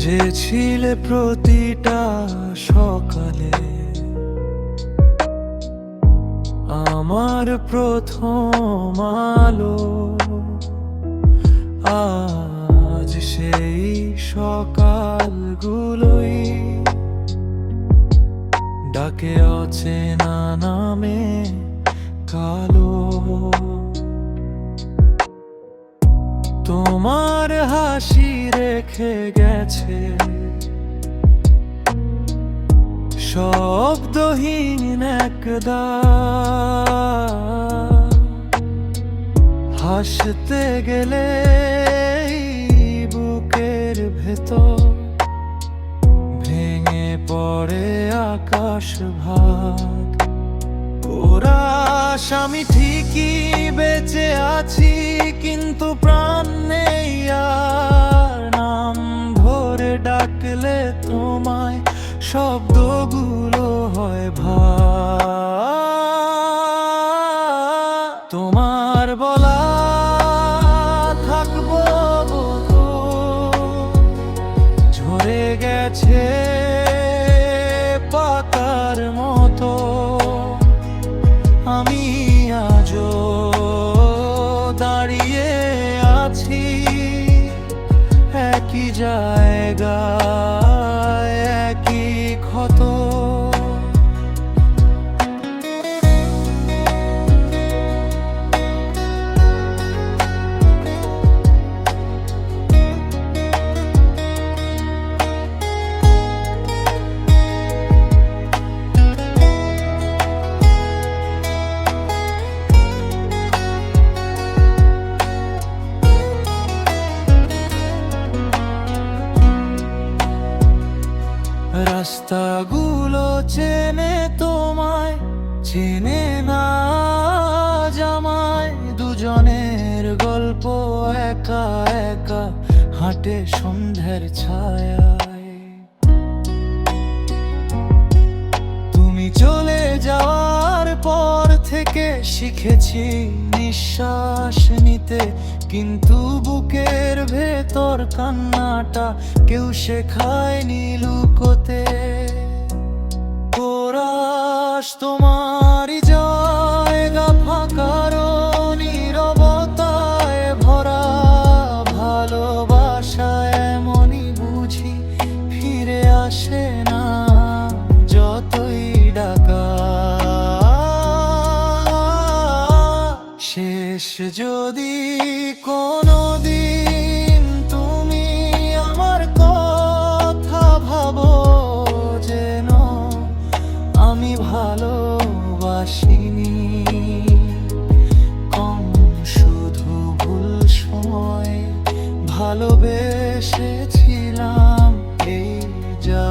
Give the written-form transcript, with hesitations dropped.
যে ছিলে প্রতিটা সকালে আমার প্রথম আলো, আজ সেই সকালগুলোই ডাকে অচেনা নামে কালো। তোমার হাসি রেখে গেছে শব্দহীন একদা, হাসতে গেলে বুকের ভেতর ভেঙে পড়ে আকাশ ভাগ। ওরাস আমি ঠিকই বেঁচে আছি, কিন্তু প্রাণ নেই আর। নাম ধরে ডাকলে তোমায় শব্দগুলো হয় তোমার বলা থাকবো তো ঝরে গেছে পাতার মতো। আমি আজও দাঁড়িয়ে আছি একই জায়গায়, একই ক্ষত। রাস্তাগুলো চেনে তোমায়, চেনে না জামায়। দুজনের গল্প একা একা হাঁটে সন্ধ্যার ছায়ায়। তুমি চলে যাওয়ার পর থেকে শিখেছি নিঃশ্বাস নিতে, কিন্তু বুকের ভেতর কান্নাটা কেউ শেখায়নি লুকোতে। কোরাস তোমারই জায়গা ফাঁকার নীরবতায় ভরা। ভালোবাসা এমনই বুঝি ফিরে আসে না যতই ডাকা। শেষ যদি কোনোদিন তুমি আমার কথা ভাবো, যেন আমি ভালোবাসিনি কম, শুধু ভুল সময় ভালোবেসেছিলাম এই যা